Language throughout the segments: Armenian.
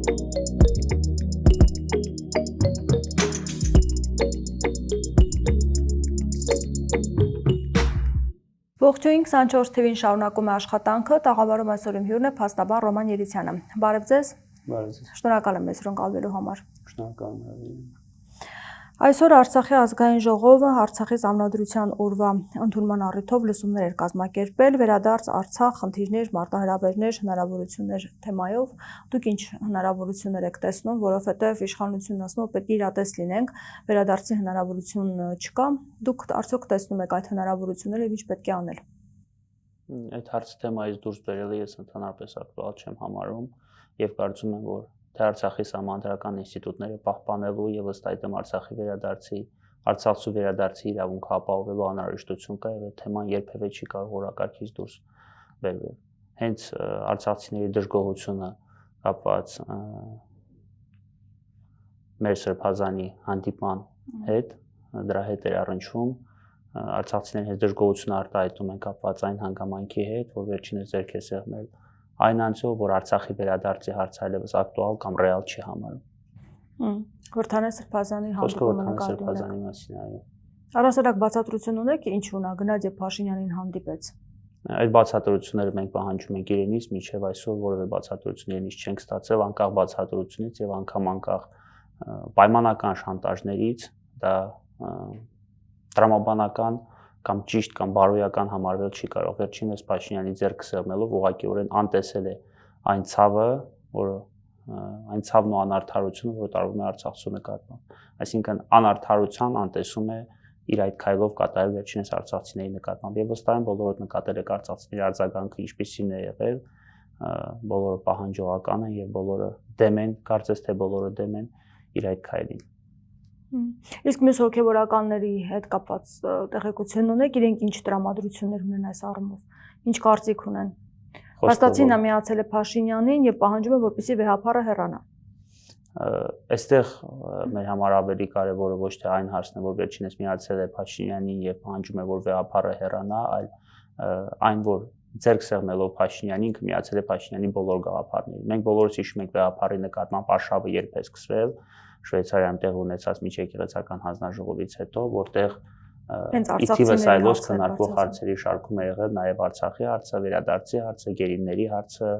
Ողջույն 24 TV-ին շարունակում է աշխատանքը, տաղավարում այսօր իմ հյուրն է փաստաբան Ռոման Երիցյանը։ Բարև ձեզ։ Բարև ձեզ։ Շնորհակալ եմ մեզ հյուրընկալվելու համար։ Շնորհակալ եմ։ Այսօր Արցախի ազգային ժողովը Արցախի Սահմանադրության օրվա ընդունման առիթով լսումներ էր կազմակերպել վերադարձ Արցախ, խնդիրներ, մարտահրավերներ, հնարավորություններ թեմայով։ Դուք ինչ հնարավորություններ եք տեսնում, որովհետև իշխանությունն ասում է պետք է իրատես լինենք, վերադարձի հնարավորություն չկա։ Դուք արդյոք տեսնում եք այդ հնարավորությունները եւ ինչ պետք է անել։ Այդ հարցի թեմայից դուրս բերելը ես ընդհանրապես ակտուալ չեմ համարում եւ կարծում եմ, որ թե Արցախի սահմանադրական ինստիտուտները պահպանելու եւ ըստ այդմ Արցախցու վերադարձի իրավունքը ապահովելու անհրաժեշտություն կա եւ այդ թեման երբեւե չի կարող օրակարգից դուրս բերվել։ Հենց արցախցիների դժգոհությունը կապված մեր սրբազանի հանդիպման հետ, դրա հետ էր առնչվում արցախցիների հետ դժգոհությունը արտահայտում են կապված այն հանգամանքի հետ, որ վերջինս ձեռք է սեղմել այն անձով, որ Արցախի վերադարձի հարցը այլևս ակտուալ կամ ռեալ չի համարում։ Խորհրդանե սրբազանի հանդիպումը նկատի մասին, այո։ Առասարակ բացատրություն ունեք, ինչ ունա Գնադի Փաշինյանին հանդիպեց։ Այդ բացատրությունները մենք պահանջում ենք իրենից, մինչև այսօր որևէ բացատրություն իրենից չենք ստացել, անկախ բացատրությունից եւ անգամ անկախ պայմանական շանտաժներից, դա տրամաբանական կամ ճիշտ կամ բարոյական համարվել չի կարող։ Վերջինս Փաշինյանի ձեռքը սեղմելով ուղղակիորեն անտեսել է այն ցավը, որը այն ցավն ու անարդարությունը, որը տարվում է արցախցու նկատմամբ։ Այսինքն անարդարության անտեսում է իր այդ քայլով կատարել վերջինս արցախցիների նկատմամբ։ Եվ վստահ եմ բոլորը նկատել եք արցախցիների արձագանքը ինչպիսին է եղել, բոլորը պահանջողական են եւ բոլորը դեմ են, կարծես թե բոլորը դեմ են իր այդ քայլին։ Իսկ մյուս հոգևորականների հետ կապված տեղեկություն ունեք, իրենք ինչ տրամադրություններ ունեն այս առումով, ինչ կարծիք ունեն։ Հաստատին միացել է Փաշինյանին եւ պահանջում է, որպեսզի վեհապարը հեռանա։ Այստեղ մեր համար ավելի կարևորը ոչ թե այն հարցն է, որ վերջինս միացել է Փաշինյանին եւ պահանջում է, որ վեհապարը հեռանա, այլ այն, որ ձեռք սեղմելով Փաշինյանին միացել է Փաշինյանի բոլոր գաղափարներին։ Մենք բոլորս հիշում ենք վեհապարի նկատմամբ արշավը երբ է սկսվել Շվեյցարիայում տեղ ունեցած միջեկեղեցական հանձնաժողովից հետո, որտեղ իթիվս այլոց քննարկվող հարցերի շարքում է եղել նաև Արցախի հարցը, վերադարձի հարցը, գերիների հարցը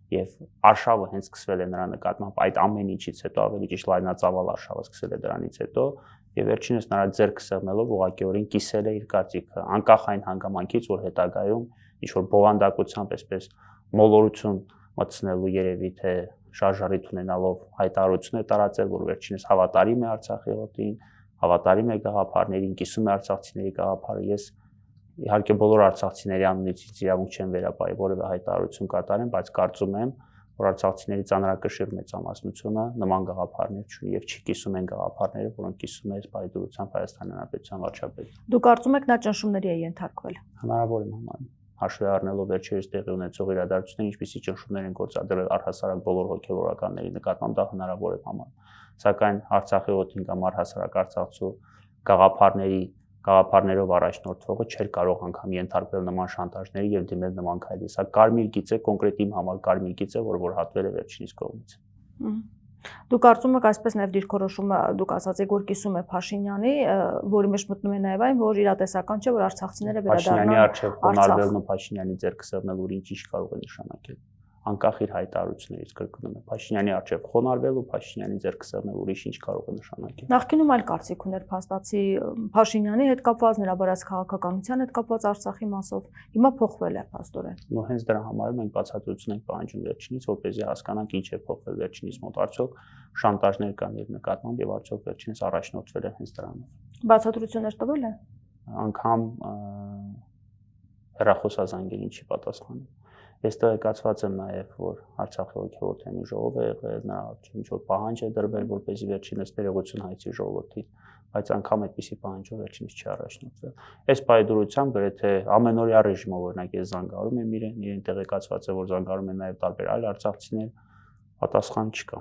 եւ արշավը հենց սկսվել է նրա նկատմամբ այդ ամեն ինչից հետո, ավելի ճիշտ լայնածավալ արշավը սկսել է դրանից հետո եւ վերջինս նրա ձեռքը սեղմելով ուղղակիորեն կիսել է իր կարծիքը, անկախ այն հանգամանքից, որ հետագայում ինչ որ բովանդակությամբ այսպես մոլորություն մտցնելու երևի թե շարժարիթ ունենալով հայտարարություն է տարածել, որ վերջինս հավատարիմ է Արցախի հոտին, հավատարիմ է գաղափարներին, կիսում է արցախցիների գաղափարը։ Ես իհարկե բոլոր արցախցիների անունից իրավունք չեմ վերապահի որևէ հայտարարություն կատարեմ, բայց կարծում եմ, որ արցախցիների ծանրակշիռ մեծամասնությունը նման գաղափարներ չունի եւ չի կիսում են գաղափարները, որոնք կիսում է Բայդուրության Հայաստանի Հանրապետության վարչապետը։ Դուք կարծում եք նա ճնշումների է ենթարկվել։ Հնարավոր է համարում։ Հաշվի առնելով վերջերս տեղի ունեցող իրադարձությունները, ինչպիսի ճնշումներ են գործադրել առհասարակ բոլոր հոգևորականների նկատմամբ, դա հնարավոր է համարում։ Սակայն Արցախի օդին կամ առհասարակ արցախցու գաղափարներով առաջնորդվողը չէր կարող անգամ ենթարկվել նման շանտաժների եւ դիմել նման քայլի։ Սա կարմիր գիծ է, կոնկրետ իմ համար կարմիր գիծ է, որ հատվել է վերջինիս կողմից։ Դուք կարծում եք այսպես նաև դիրքորոշումը դուք ասացիք, որ կիսում է Փաշինյանի, որի մեջ մտնում է նաև այն, որ իրատեսական չէ, որ արցախցիները վերադառնան Փաշինյանի արչեւ խոնարհվելն ու Փաշինյանի ձեռքը սեղմել ուրիշ ինչ կարող է նշանակել։ Անկախ իր հայտարարություններից կրկնում եմ, Փաշինյանի արչեւ խոնարհվել ու Փաշինյանի ձեռքը սեղմել ուրիշ ինչ կարող է նշանակել։ Նախկինում այլ կարծիք ուներ փաստացի Փաշինյանի հետ կապված, նրա բարած քաղաքականության հետ կապված Արցախի մասով, հիմա փոխվել է փաստորեն։ Ու հենց դրա համար մենք բացատրություն ենք պահանջում վերջինից, որպեսզի հասկանանք ինչ է փոխվել վերջինից մոտ, արդյոք շանտաժներ կան իր նկատմամբ եւ արդյոք վերջինս առաջնորդվել է հենց դրանով։ Բացատրություններ տվել է։ Անգամ հեռախոսազանգերին չի պատասխանում։ Ես տեղեկացված եմ նաև, որ Արցախի հոգևորների ժողովը եղել, նա ինչ որ պահանջ է դրվել, որպեսզի վերջինս ներողություն հայցի ժողովրդին, բայց անգամ այդպիսի պահանջով վերջինս չի առաջնորդվել։ Այս պայդրությամբ գրեթե ամենօրյա ռեժիմով օրինակ ես զանգարում եմ իրեն տեղեկացված է, որ զանգարում են նաև տարբեր այլ արցախցիներ, պատասխան չկա։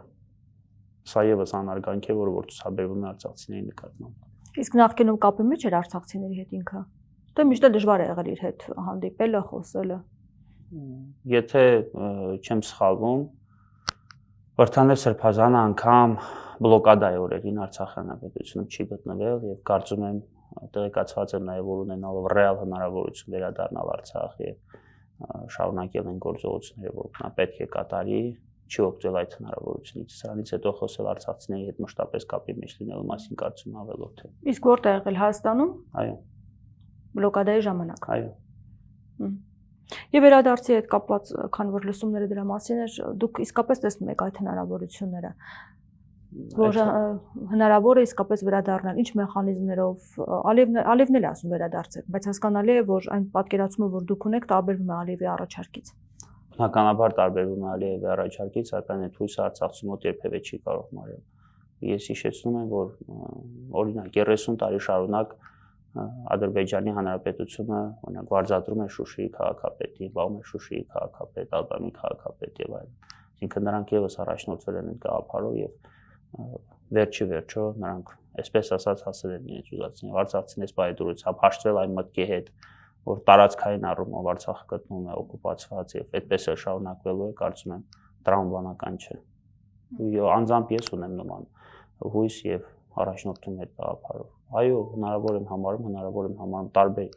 Սա եւս անարգանք է, որ ցուցաբերվում է արցախցիների նկատմամբ։ Իսկ նախկինում կապի մեջ էր արցախցիների հետ ինքը։ Դե միշտ դժվար է եղել իր հետ հանդիպելը, խոսելը։ Եթե չեմ սխալվում, Վրթանև Սրբազանը անգամ բլոկադայի օրերին Արցախի հանրապետությունում չի գտնվել եւ կարծում եմ տեղեկացված եմ նաեւ որ ունենալով ռեալ հնարավորություն վերադառնալ Արցախ եւ շարունակել են գործողությունները, որ նա պետք է կատարի, չի օգտվել այդ հնարավորությունից։ Սրանից հետո խոսել արցախցիների հետ մշտապես կապի մեջ լինելու մասին կարծում եմ ավելորդ է։ Իսկ որտեղ եղել Հայաստանում։ Այո։ Բլոկադայի ժամանակ։ Այո։ Եվ վերադարձի հետ կապված, քանի որ լսումները դրա մասին էր, դուք իսկապես տեսնում եք այդ հնարավորությունները, որ հնարավոր է իսկապես վերադառնալ, ինչ մեխանիզմներով, Ալիևն էլ ասում վերադարձեք, բայց հասկանալի է, որ այն պատկերացումը, որ դուք ունեք, տարբերվում է Ալիևի առաջարկից։ Բնականաբար տարբերվում է Ալիևի առաջարկից, սակայն այդ հույսը արցախցու մոտ երբևէ չի կարող մարել։ Ես հիշեցնում եմ, որ օրինակ 30 տարի շարունակ Ադրբեջանի Հանրապետությունը օրինակ վարձատրում է Շուշիի քաղաքապետին, վաղում է Շուշիի քաղաքապետ, Ալբանի քաղաքապետ եւ այլն։ Այսինքն նրանք եւս առաջնորդվել են այդ գաղափարով եւ վերջի վերջո նրանք այսպես ասած հասել են իրենց ուզածին։ Արցախցիներից բայդրությամբ հաշտվել այն մտքի հետ, որ տարածքային առումով Արցախը գտնվում է օկուպացված եւ այդպես է շարունակվելու է, կարծում եմ, տրամաբանական չէ։ Եվ անձամբ ես ունեմ նման հույս եւ առաջնորդում այդ գաղափարով։ Այո, հնարավոր եմ համարում տարբեր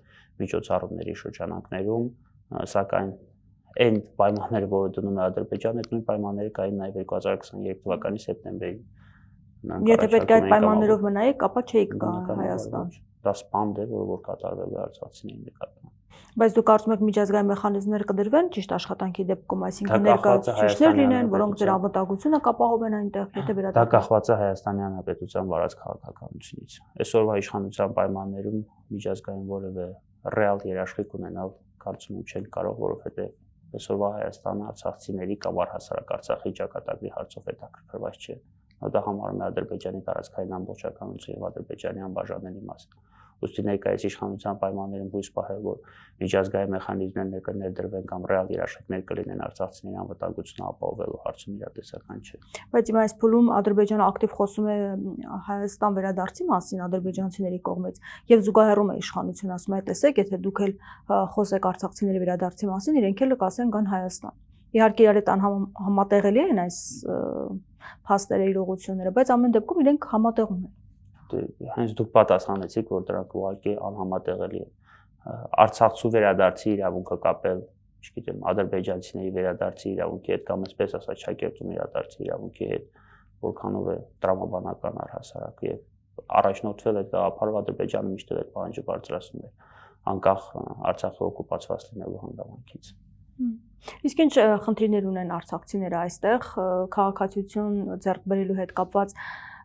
միջոցառումների շրջանակներում, սակայն այն պայմանները, որը դնում է Ադրբեջանը, այդ նույն պայմանները կային նաև 2023 թվականի սեպտեմբերին։ Եթե պետք է այդ պայմաններով մնայիք, ապա չէիք գա Հայաստան։ Դա սպանդ է, որ կատարվել է արցախցիների նկատմամբ։ Բայց դուք կարծում եք միջազգային մեխանիզմներ կդրվեն ճիշտ աշխատանքի դեպքում, այսինքն ներկայացուցիչներ լինեն, որոնք դրա անվտանգությունը կապահովեն այնտեղ, եթե վերադառնան։ Դա կախված է Հայաստանի Հանրապետության վարած քաղաքականությունից։ Այսօրվա իշխանության պայմաններում միջազգային որևէ ռեալ երաշխիք ունենալ կարծում եմ չեն կարող, որովհետև այսօրվա Հայաստանը արցախցիների կամ առհասարակ Արցախի ճակատագրի հարցով հետաքրքրված չէ։ Դա համարում է Ադրբեջանի տարածքային ամբողջականություն եւ Ադրբեջանի անբաժանելի մաս։ Ուստի ներկայիս իշխանության պայմաններում հույս պահել, որ միջազգային մեխանիզմներ կներդրվեն կամ ռեալ երաշխիքներ կլինեն արցախցիների անվտանգությունը ապահովելու հարցում իրատեսական չէ։ Բայց հիմա այս փուլում Ադրբեջանը ակտիվ խոսում է Հայաստան վերադարձի մասին ադրբեջանցիների կողմից եւ զուգահեռում է իշխանությունը, ասում է, տեսեք, եթե դուք էլ խոսեք արցախցիների վերադարձի մասին, իրենք էլ կասեն գան Հայաստան։ Իհարկե իրար հետ անհամատեղելի են այս փաստերը, իրողությունները, բայց ամեն դեպքում իրենք համատեղում են։ Հենց դուք պատասխանեցիք, որ դրանք ուղղակի անհամատեղելի են։ Արցախցու վերադարձի իրավունքը կապել, չգիտեմ, ադրբեջանցիների վերադարձի իրավունքի հետ կամ այսպես ասած շակերտում վերադարձի իրավունքի հետ, որքանով է տրամաբանական առհասարակ եւ առաջնորդվել այդ գաղափարով Ադրբեջանը միշտ այդ պահանջը բարձրացնում է, անկախ Արցախի օկուպացված լինելու հանգամանքից։ Իսկ ինչ խնդիրներ ունեն արցախցիները այստեղ քաղաքացիություն ձեռք բերելու հետ կապված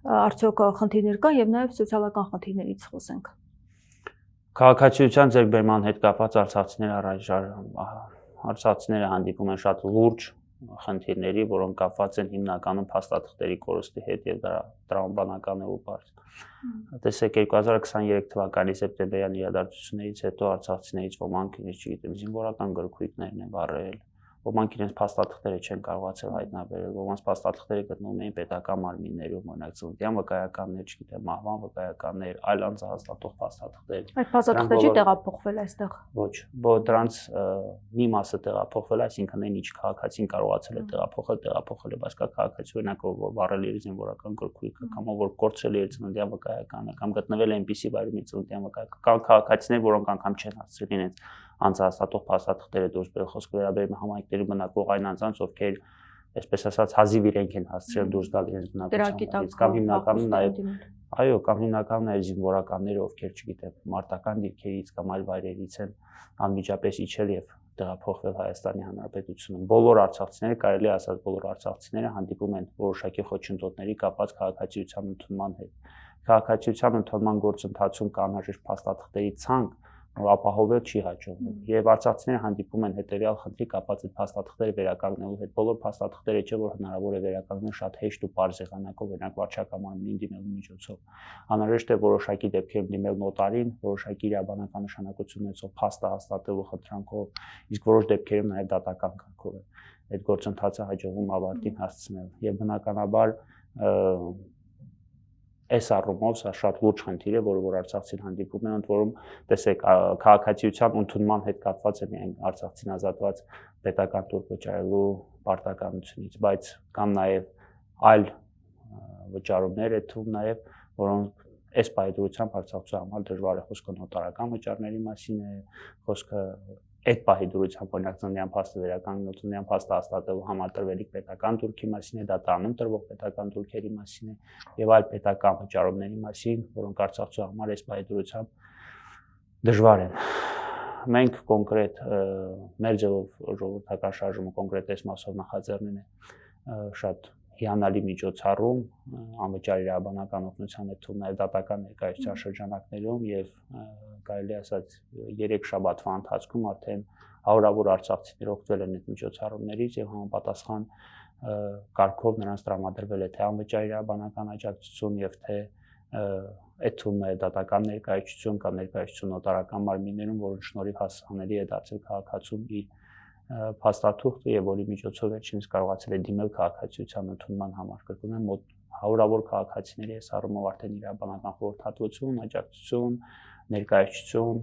արդյոք խնդիրներ կան եւ նաեւ սոցիալական խնդիրներից խոսենք։ Քաղաքացիության ձեռքբերման հետ կապված արցախցիները հանդիպում են շատ լուրջ խնդիրների, որոնք կապված են հիմնականում փաստաթղթերի կորստի հետ եւ դրա տրամաբանական է ու բարձ։ Տեսեք 2023 թվականի սեպտեմբերյան իրադարձություններից հետո արցախցիներից ոմանք, չգիտեմ, զինվորական գրքույկներն են վառել, ոմանք իրենց փաստաթղթերը չեն կարողացել հայտնաբերել, ոմանց փաստաթղթերը գտնվում էին պետական մարմիններում, օրինակ ծննդյան վկայականներ, չգիտեմ, մահվան վկայականներ, այլ անձահաստատող փաստաթղթեր։ Այդ փաստաթղթերը չի տեղափոխվել այստեղ։ Ոչ, դրանց մի մասը տեղափոխվել, այսինքն այն ինչ քաղաքացին կարողացել է տեղափոխել է, բայց կա քաղաքացի օրինակ որ վառել իր զինվորական գրքույկը կամ որ կորցրել իր ծննդյան վկայականը կամ գտնվել է այնպիսի վայրում իր ծննդյան վկայականը, կան քաղաքացիներ, որոնք անգամ չեն հասցրել իրենց անձահաստատող փաստաթղթերը դուրս բերել, խոսքը վերաբերում է համայնքների բնակվող այն անձանց, ովքեր այսպես ասած հազիվ իրենք են հասցրել դուրս գալ իրենց բնակությունից, կամ հիմնականում նաև այո, կամ հիմնականում նաև զինվորականները, ովքեր չգիտեմ, մարտական դիրքերից կամ այլ վայրերից են անմիջապես իջել եւ տեղափոխվել Հայաստանի Հանրապետությունում։ Բոլոր արցախցիները, կարելի է ասած, բոլոր արցախցիները հանդիպում են որոշակի խոչընդոտների կապված քաղաքացիության ընդունման հետ։ Քաղաքացիության ընդունման գործընթացում կա անհրաժեշտ փաստաթղթերի ցանկ, որ ապահովել չի հաջողվում։ Եվ արցախցիները հանդիպում են հետեւյալ խնդրի կապված այդ փաստաթղթերը վերականգնելու հետ։ Բոլոր փաստաթղթերը չէ, որ հնարավոր է վերականգնել շատ հեշտ ու պարզ եղանակով, օրինակ վարչակամանին դիմելու միջոցով։ Անհրաժեշտ է որոշակի դեպքերում դիմել նոտարին, որոշակի իրավաբանական նշանակություն ունեցող փաստը հաստատելու խնդրանքով, իսկ որոշ դեպքերում նաև դատական կարգով է այդ գործընթացը հաջողվում ավարտին հասցնել։ Եվ բնականաբար այս առումով սա շատ լուրջ խնդիր է, որ արցախցին հանդիպում են, ընդ որում, տեսեք, քաղաքացիության ընդունման հետ կապված է միայն արցախցին ազատված պետական տուր վճարելու պարտականությունից, բայց կամ նաև այլ վճարումներ է թվում նաև, որոնք այս պահի հարցակցության համար դժվար է, խոսքը նոտարական վճարների մասին է, խոսքը այդ պահի դրությամբ օրինակ ծննդյան փաստը վերականգնելու, ծննդյան փաստը հաստատելու համատրվելիք պետական դուրքի մասին է, դա տանում տրվող պետական դուրքերի մասին է եւ այլ պետական վճարումների մասին, որոնք արցախցու համար այս պահի դրությամբ դժվար են։ Մենք կոնկրետ մեր ձևով ժողովրդական շարժումը կոնկրետ այս մասով նախաձեռնել է շատ հիանալի միջոցառում անվճար իրավաբանական օգնության հետ թվում նաև դատական ներկայացության շրջանակներում եւ կարելի ասած 3 շաբաթվա ընթացքում արդեն հարյուրավոր արցախցիներ օգտվել են այդ միջոցառումներից եւ համապատասխան կարգով նրանց տրամադրվել է թե անվճար իրավաբանական աջակցություն եւ թե այդ թվում նաև դատական ներկայացություն կամ ներկայացություն նոտարական մարմիններում, որոնց շնորհիվ հասանելի է դարձել քաղաքացուն իր փաստաթուղթը եւ որի միջոցով վերջինս կարողացել է դիմել քաղաքացիության ընդունման համար կրկնում եմ մոտ հարյուրավոր քաղաքացիների այս առումով արդեն իրավաբանական խորհրդատվություն, աջակցություն, ներկայացություն։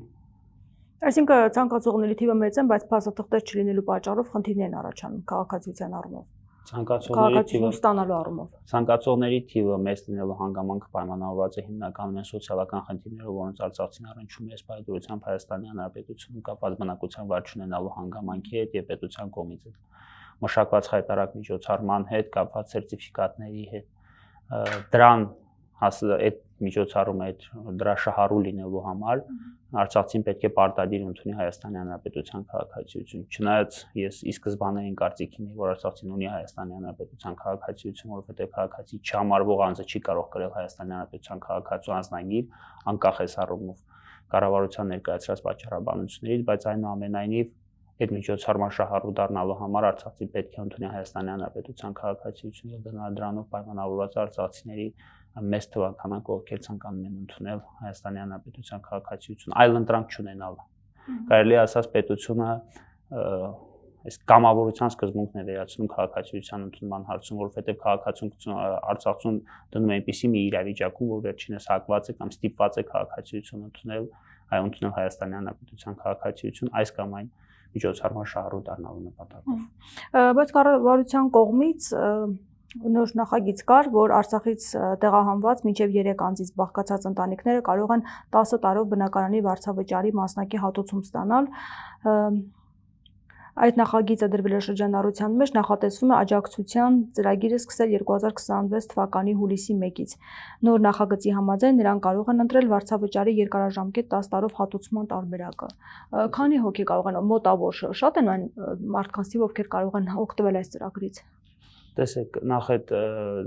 Այսինքն ցանկացողների թիվը մեծ է, բայց փաստաթղթեր չլինելու պատճառով խնդիրներ են առաջանում քաղաքացիության առումով։ Ցանկացողների թիվը մեծ լինելու հանգամանքը պայմանավորված է հիմնականում այն սոցիալական խնդիրներով, որոնց արցախցին առնչվում է այս պայմանությամբ Հայաստանի Հանրապետությունում կապված բնակության վար չունենալու հանգամանքի հետ եւ պետության կողմից մշակված հայտարարակ միջոցառման հետ կապված սերտիֆիկատների հետ դրան այդ միջոցառումը այդ դրա շահառու լինելու համար արցախցին պետք է պարտադիր ընդունի Հայաստանի Հանրապետության քաղաքացիություն։ Չնայած ես ի սկզբանային կարծիքին եմ, որ արցախցին ունի Հայաստանի Հանրապետության քաղաքացիություն, որովհետև քաղաքացի չհամարվող անձը չի կարող կրել Հայաստանի Հանրապետության քաղաքացու անձնագիր, անկախ այս առումով կառավարության ներկայացրած պատճառաբանություններից, բայց այնուամենայնիվ այդ միջոցառման շահառու դառնալու համար արցախցին պետք է ընդունի Հայաստանի Հանրապետության քաղաքացիություն եւ դրանով պայմանավորված արցախցիների մեծ թվականակ ովքեր ցանկանում են ընդունել Հայաստանի Հանրապետության քաղաքացիություն, այլ ընտրանք չունենալը։ Կարելի է ասած պետությունը այս կամավորության սկզբունքն է վերացնում քաղաքացիության ընդունման հարցում, որովհետև քաղաքացիություն արցախցուն դնում է այնպիսի մի իրավիճակում, որ վերջինս հակված է կամ ստիպված է քաղաքացիություն ընդունել Հայաստանի Հանրապետության քաղաքացիություն այս կամ այն միջոցառման շահառու դառնալու նպատակով։ Բայց կառավարության կողմից նոր նախագիծ կար, որ Արցախից տեղահանված մինչև 3 անձից բաղկացած ընտանիքները կարող են 10 տարով բնակարանի վարձավճարի մասնակի հատուցում ստանալ։ Այդ նախագիծը դրվել է շրջանառության մեջ, նախատեսվում է աջակցության ծրագիրը սկսել 2026 թվականի հուլիսի 1-ից։ Նոր նախագծի համաձայն նրանք կարող են ընտրել վարձավճարի երկարաժամկետ 10 տարով հատուցման տարբերակը։ Քանի հոգի կարող են մոտավոր շատ են այն մարդկանց թիվը, ովքեր կարող են օգտվել այս ծրագրից։ Տեսեք, նախ այդ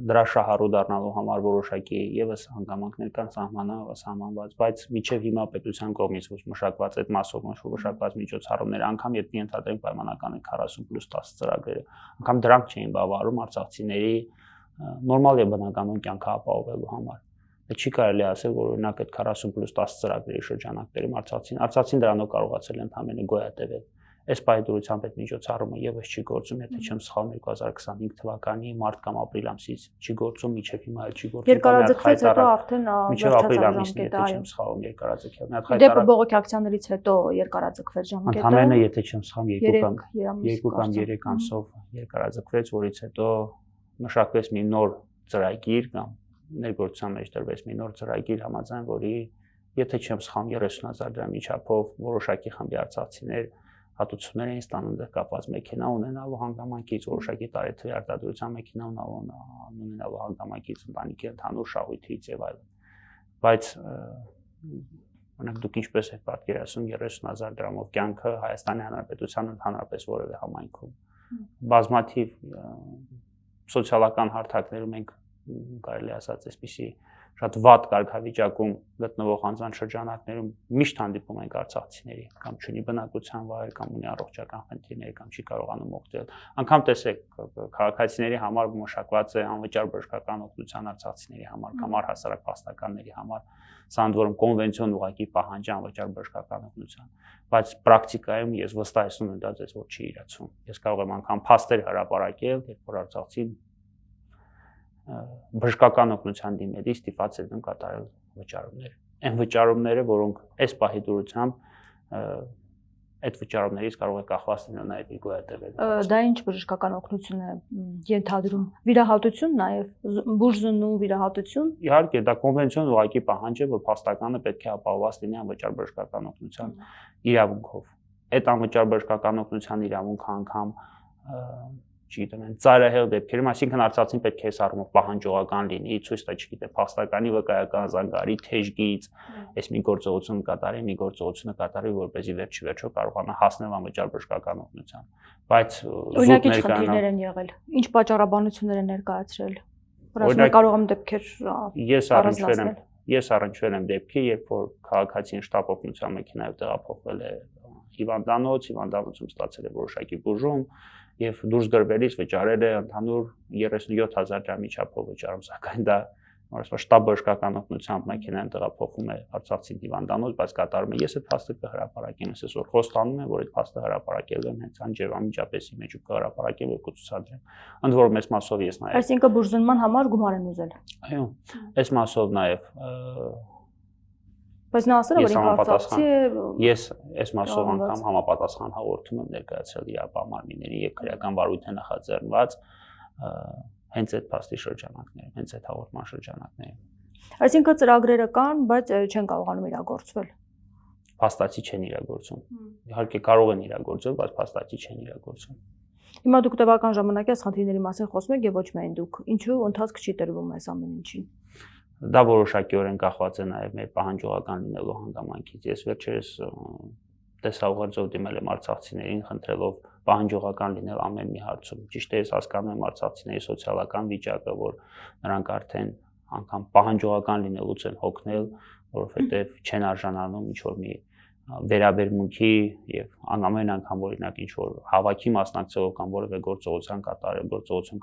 դրա շահառու դառնալու համար որոշակի եւս հանգամանքներ կան սահմանված, բայց միջև հիմա պետության կողմից մշակված այդ մասով մշակված միջոցառումները, անգամ եթե ընդհանրեն պայմանական է 40+10 ծրագրերը, անգամ դրանք չէին բավարարում արցախցիների նորմալ եւ բնականon կյանքը ապահովելու համար։ Դա չի կարելի ասել, որ օրինակ այդ 40+10 ծրագրերի շրջանակներում արցախցին դրանով կարողացել են ընդհանրապես գոյատևել։ Այս պայմանությամբ այդ միջոցառումը եւս չի գործում, եթե չեմ սխալվում 2025 թվականի մարտ կամ ապրիլ ամսից չի գործում, միջև հիմա չի գործում։ Երկարաձգվեց հետո արդեն միջև ապրիլ ամսին, եթե չեմ սխալվում, երկարաձգել։ Մի հատ հայտարարություն։ Դեպի բողոքի ակցիաներից հետո երկարաձգվեց ժամկետը։ Ընդհանրապես, եթե չեմ սխալվում, 2 կամ 3 ամսով երկարաձգվեց, որից հետո մշակվեց մի նոր ծրագիր կամ ներգործության մեջ դրվեց մի նոր ծրագիր համաձայն, որի եթե չեմ սխալվում 30,000 դրամի չափով որոշակի խմբի արցախցիներ հատուցումներ էին ստանում դեռ կապված մեքենա ունենալու հանգամանքից, որոշակի տարեթվի արտադրության մեքենա ունենալու հանգամանքից, ընտանիքի ընդհանուր շահույթից եւ այլն։ Բայց օրինակ դուք ինչպես եք պատկերացնում 30,000 դրամով կյանքը Հայաստանի Հանրապետության ընդհանրապես որևէ համայնքում։ Բազմաթիվ սոցիալական հարթակներում ենք կարելի ասած այսպիսի շատ վատ կարգավիճակում գտնվող անձանց շրջանակներում միշտ հանդիպում ենք արցախցիների, կամ չունի բնակության վայր, կամ ունի առողջական խնդիրներ, կամ չի կարողանում օգտվել։ Անկամ տեսեք, քաղաքացիների համար մշակված է անվճար բժշկական օգնության արցախցիների համար, կամ առհասարակ փաստականների համար, սա ընդ որում կոնվենցիոն ուղղակի պահանջ է անվճար բժշկական օգնության, բայց պրակտիկայում ես վստահեցնում եմ դա ձեզ, որ չի իրացում։ Ես կարող եմ անգամ փաստեր հրապարակել, երբ որ արցախցին բժշկական օգնության դիմելիս ստիպված են կատարել վճարումներ։ Այն վճարումները, որոնք այս պահի դրությամբ այդ վճարումներից կարող է կախված լինել նաև իր գոյատևելը։ Դա ինչ բժշկական օգնություն է ենթադրում։ Վիրահատություն նաև բուժզննու վիրահատություն։ Իհարկե, դա կոնվենցիոն ուղղակի պահանջ է, որ փաստականը պետք է ապահովված լինի անվճար բժշկական օգնության իրավունքով։ Այդ անվճար բժշկական օգնության իրավունքը անգամ չգիտեմ, ծայրահեղ դեպքերում, այսինքն արցախցին պետք է այս առումով պահանջողական լինի, ցույց տա, չգիտեմ, փաստականի վկայական զանգարի թեժգից, այս մի գործողություն կատարի, մի գործողությունը կատարի, որպեսզի վերջիվերջո կարողանա հասնել անվճար բժշկական օգնության։ Բայց օրինակ ինչ խնդիրներ են եղել, ինչ պատճառաբանություններ են ներկայացրել։ Որովհետեւ կարող եմ դեպքեր Ես առնչվել եմ դեպքի, երբ որ քաղաքացին շտապ օգնության մեքենայով տեղափոխվել է հիվանդանոցում ստացել է որոշակի բուժում եւ դուրս գրվելիս վճարել է ընդհանուր 37000 դրամի չափով վճարում, սակայն դա շտապ բժշկական օգնությամբ մեքենան տեղափոխում է Արցախցին հիվանդանոց, բայց կատարում է ես այդ փաստը կհրապարակեմ, ես այսօր խոստանում եմ, որ այդ փաստը հրապարակել եմ հենց անջերմամիջապեսի մեջ ու կհրապարակեմ եւ կցուցադրեմ։ Ընդ որում այս մասով ես նաեւ Այսինքն բուժզնման համար գումար են ուզել։ Այո, այս մասով նաեւ Բայց նա ասել է, որ ինքը արցախցի է։ Ես այս մասով անգամ համապատասխան հաղորդում եմ ներկայացրել իրավապահ մարմինների եւ քրեական վարույթը նախաձեռնված հենց այդ փաստի շրջանակներում, հենց այդ հաղորդման շրջանակներում։ Այսինքն ծրագրերը կան, բայց չեն կարողանում իրագործվել։ Փաստացի չեն իրագործում։ Իհարկե կարող են իրագործել, բայց փաստացի չեն իրագործում։ Հիմա դուք տևական ժամանակ այս խնդիրների մասին խոսում եք եւ ոչ միայն դուք։ Ինչու ընթացք չի տրվում այս ամեն ինչին։ Դա որոշակիորեն կախված է նաև մեր պահանջողական լինելու հանգամանքից։ Ես վերջերս տեսա ուղերձով դիմել եմ արցախցիներին, խնդրելով պահանջողական լինել ամեն մի հարցում։ Ճիշտ է, ես հասկանում եմ արցախցիների սոցիալական վիճակը, որ նրանք արդեն անգամ պահանջողական լինելուց են հոգնել, որովհետև չեն արժանանում ինչ-որ մի վերաբերմունքի եւ ամեն անգամ օրինակ ինչ որ հավաքի մասնակցելով կամ որևէ գործողություն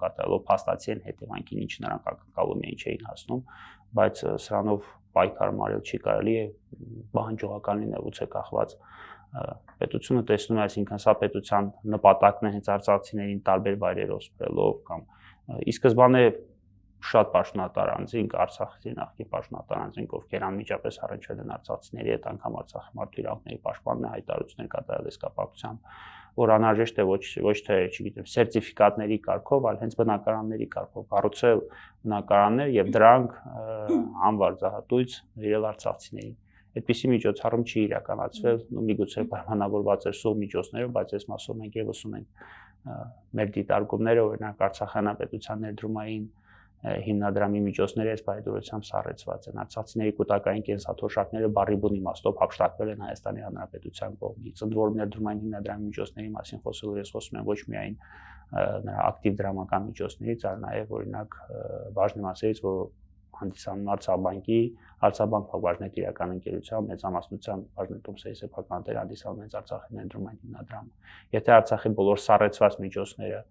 կատարելով փաստացի են հետևանքին ինչ նրանք ակնկալում էին չէին հասնում, բայց սրանով պայքարել չի կարելի է պահանջողական լինելուց է կախված պետությունը տեսնում է, այսինքն սա պետության նպատակն է հենց արցախցիներին տարբեր վայրերով սփռելով կամ ի սկզբանե շատ պաշտոնատար անձինք, Արցախի նախկին պաշտոնատար անձինք, ովքեր անմիջապես առնչվել են արցախցիների հետ, անգամ Արցախի մարդու իրավունքների պաշտպանն է հայտարարություններ կատարել այս կապակցությամբ, որ անհրաժեշտ է ոչ թե, չգիտեմ, սերտիֆիկատների կարգով, այլ հենց բնակարանների կարգով կառուցել բնակարաններ եւ դրանք անվարձահատույց վերել արցախցիներին։ Այդպիսի միջոցառում չի իրականացվել, միգուցե պայմանավորված է սուլ միջոցներով, բայց այս մասով մենք եւս ունենք մեր դիտարկումները, օրինակ Արցախի հանրապետության ներդրումային հիմնադրամի միջոցները այս բարեդրությամբ սառեցված են։ Արցախցիների կൂട്ടակային կենսաթոշակները բառի բուն իմաստով հափշտակվել են Հայաստանի Հանրապետության կողմից։ Ընդ որում ներդրումային հիմնադրամի միջոցների մասին խոսելով ես խոսում եմ ոչ միայն նրա ակտիվ դրամական միջոցներից, այլ նաև օրինակ բաժնի մասերից, որ հանդիսանում Արցախբանկ բաժնետ իրական ընկերության մեծամասնության բաժնետում սեփական տեր հանդիսանում հենց Արցախի ներդրումային հիմնադրամը։ Եթե Արցախի բոլոր սառեցված միջոցները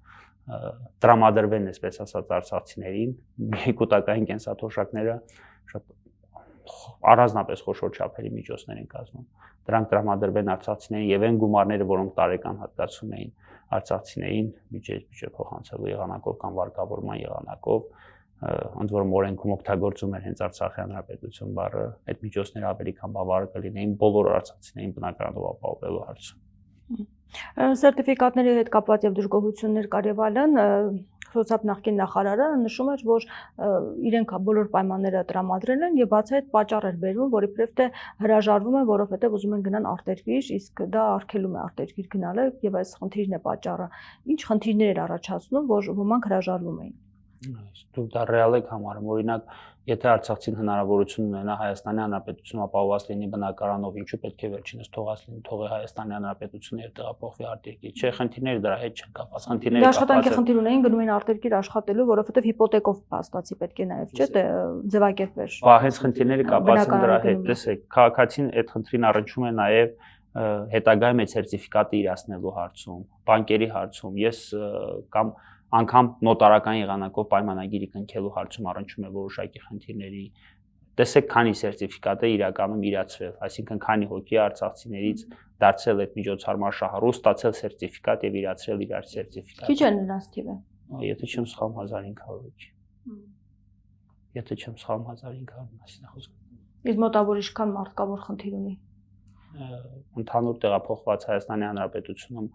տրամադրվեն, այսպես ասած, արցախցիներին, կൂട്ടակային կենսաթոշակները շատ առանձնապես խոշոր չափերի միջոցներ են կազմում։ Դրանք տրամադրվեն արցախցիներին եւ այն գումարները, որոնք տարեկան հատկացում էին արցախցիներին բյուջե փոխանցելու եղանակով կամ վարկավորման եղանակով, ընդ որում օրենքում օգտագործում էր հենց Արցախի հանրապետություն բառը, այդ միջոցները ավելի քան բավարար կլինեին բոլոր արցախցիներին բնակարանով ապահովելու հարցում։ Սերտիֆիկատների հետ կապված եւ դժգոհություններ կար եւ այլն, Սոցիալ նախկին նախարարը նշում էր, որ իրենք բոլոր պայմանները տրամադրել են եւ բացի այդ պատճառ էր բերվում, որ իբրև թե հրաժարվում են, որովհետեւ ուզում են գնան արտերկիր, իսկ դա արգելում է արտերկիր գնալը եւ այս խնդիրն է պատճառը։ Ինչ խնդիրներ էր առաջացնում, որ ոմանք հրաժարվում էին։ Դուք դա ռեալ եք համարում, օրինակ, եթե արցախցին հնարավորություն ունենա Հայաստանի Հանրապետությունում ապահովված լինի բնակարանով, ինչու պետք է վերջինս թողի Հայաստանի Հանրապետությունը եւ տեղափոխվի արտերկիր։ Չէ, խնդիրները դրա հետ չեն կապված, խնդիրները աշխատանքի խնդիր ունեին, գնում էին արտերկիր աշխատելու, որովհետեւ հիպոթեկով փաստացի պետք է նաեւ, չէ՞, ձևակերպեր։ Հենց խնդիրները կապված են դրա հետ, տեսեք, քաղաքացին այդ խնդրին առնչվում է նաեւ հետագայում այդ սերտիֆիկատը իրացնելու հարցում, բանկերի հարցում, ես կամ անգամ նոտարական եղանակով պայմանագիրի կնքելու հարցում առնչվում է որոշակի խնդիրների։ Տեսեք, քանի սերտիֆիկատ է իրականում իրացվել, այսինքն քանի հոգի արցախցիներից դարձել այդ միջոցառման շահառու, ստացել սերտիֆիկատ եւ իրացրել իրար սերտիֆիկատ։ Քիչ է նրանց թիվը։ Եթե չեմ սխալվում 1500 հոգի։ Եթե չեմ սխալվում 1500 մասին է խոսքը։ Իսկ մոտավոր ինչքան մարդ կա որ խնդիր ունի։ ընդհանուր տեղափոխված Հայաստանի Հանրապետությունում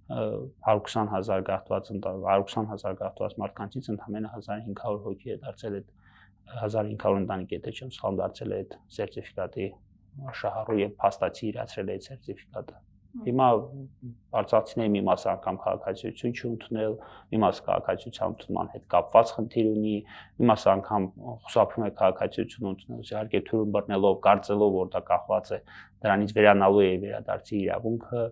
120,000 գաղթված մարդկանցից ընդամենը 1500 հոգի է դարձել այդ 1500 ընտանիք եթե չեմ սխալվում դարձել է այդ սերտիֆիկատի շահառու եւ փաստացի իրացրել է այդ սերտիֆիկատը։ Հիմա արցախցիների մի մասը անգամ քաղաքացիություն չընդունել, մի մասը քաղաքացիության ընդունման հետ կապված խնդիր ունի, մի մասը անգամ խուսափում է քաղաքացիություն ընդունել, իհարկե թույլ բռնելով, կարծելով, որ դա կախված է դրանից վերանալու է վերադարձի իրավունքը,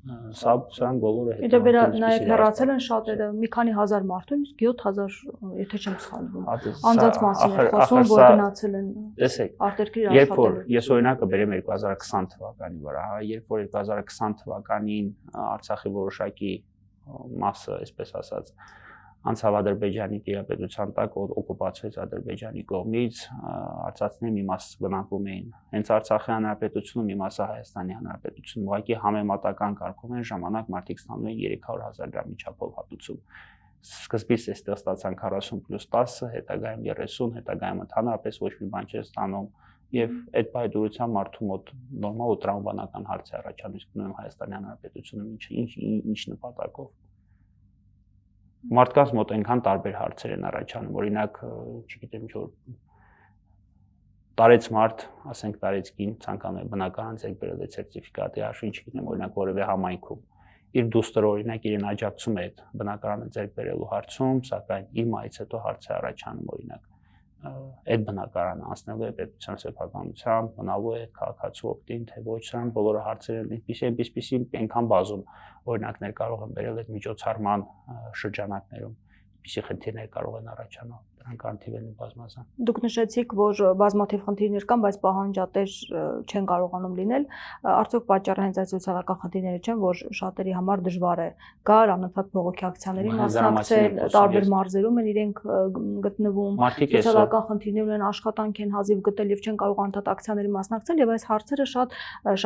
սրանք բոլորը հետ։ Իդեպ նաև հեռացել են շատերը, մի քանի հազար մարդու, իսկ 7000, եթե չեմ սխալվում, անձանց մասին է խոսում, որ գնացել են արտերկիր աշխատել։ Երբ որ ես օրինակը բերեմ 2020 թվականի վրա, երբ որ 2020 թվականին Արցախի որոշակի մասը, այսպես ասած, անցավ Ադրբեջանի տիրապետության տակ օկուպացվեց Ադրբեջանի կողմից, արցախցիների մի մասը բնակվում էին հենց Արցախի հանրապետությունում, մի մասը Հայաստանի հանրապետությունում, ուղղակի համեմատական կարգով են ժամանակ մարդիկ ստանում են 300,000 դրամի չափով հատուցում։ Սկզբից այստեղ ստացան 40+10, հետագայում 30, հետագայում ընդհանրապես ոչ մի բան չէր ստանում եւ այդ բայդուրությամբ մարդու մոտ նորմալ ու տրավմանական հարց է առաջանում, իսկ նույն Հայաստանի հանրապետությունում ինչ նպատակով։ Մարդկանց մոտ այնքան տարբեր հարցեր են առաջանում, օրինակ, չգիտեմ ինչ որ տարեց մարդ, ասենք տարեց կին, ցանկանում է բնակարան ձեռք բերել այդ սերտիֆիկատի հաշվին, չգիտեմ, օրինակ որևէ համայնքում իր դուստրը օրինակ իրեն աջակցում է այդ բնակարանը ձեռք բերելու հարցում, սակայն իր մայից հետո հարց է առաջանում, օրինակ այդ բնակարանը անցնելու է պետության սեփականությամբ, մնալու է քաղաքացու օգտին, թե ոչ, սրանք բոլորը հարցեր են այնպիսի այնքան բազում օրինակներ կարող են բերել այդ միջոցառման շրջանակներում, ինչպիսի խնդիրներ կարող են առաջանալ, դրանք անթիվ են բազմազան։ Դուք նշեցիք, որ բազմաթիվ խնդիրներ կան, բայց պահանջատեր չեն կարողանում լինել, արդյոք պատճառը հենց այդ սոցիալական խնդիրները չեն, որ շատերի համար դժվար է գալ անընդհատ բողոքի ակցիաների մասնակցել, տարբեր մարզերում են իրենք գտնվում, սոցիալական խնդիրներ ունեն, աշխատանք են հազիվ գտել եւ չեն կարող անընդհատ ակցիաների մասնակցել եւ այս հարցերը շատ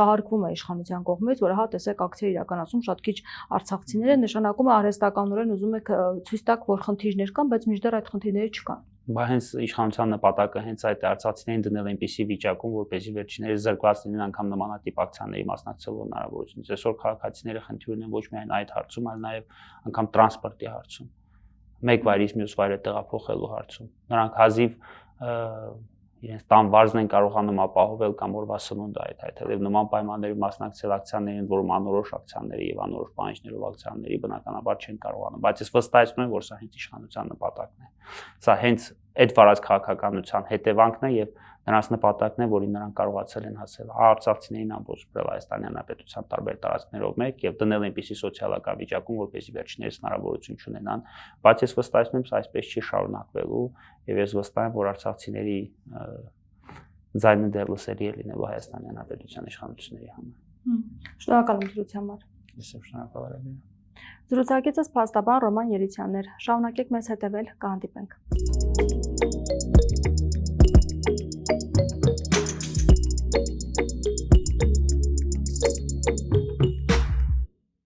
շահարկվում է իշխանության կողմից, որ հա տեսեք ակցիա իրականացում շատ քիչ արցախցիներ են, նշանակում է արհեստականորեն ուզում եք ցույց տաք, որ խնդիրներ կան, բայց մինչդեռ այդ խնդիրները չկան։ Բա հենց իշխանության նպատակը հենց այդ արցախցիներին դնել այնպիսի վիճակում, որպեսզի վերջիններս զրկված լինեն անգամ նմանատիպ ակցիաների մասնակցելու հնարավորությունից։ Այսօր քաղաքացիները խնդիր ունեն ոչ միայն այդ հարցում, այլ նաև անգամ տրանսպորտի հարցում, մեկ վայրից մյուս վայրը տեղափոխելու հարցում։ Նրանք հազիվ իրենց տան վարձն են կարողանում ապահովել կամ օրվա սնունդը այդտեղ նման պայմաններում մասնակցել ակցիաներին, որում անորոշ ակցիաների եւ անորոշ պահանջներով ակցիաների բնականաբար չեն կարողանում, բայց ես վստահեցնում եմ, որ սա հենց իշխանության նպատակն է։ Սա հենց այդ վարած քաղաքականության հետևանքն է եւ նրանց նպատակն է, որին նրանք կարողացել են հասել։ Արցախցիներին ամբողջ Հայաստանի Հանրապետության տարբեր տարածքներով մեկ եւ դնել այնպիսի սոցիալական վիճակում, որպեսզի վերջիններս հնարավորություն չունենան, բայց ես վստահեցնում եմ, սա այսպես չի շարունակվելու եւ ես վստահ եմ, որ արցախցիների ձայնը դեռ լսելի է լինելու Հայաստանի Հանրապետության իշխանությունների համար։ Շնորհակալ եմ զրույցի համար։ Ես եմ շնորհակալ եմ։ Զրուցակիցս փաստաբան Ռոման Երիցյանն էր։ Շարունակեք մեզ հետևել, կհանդիպենք։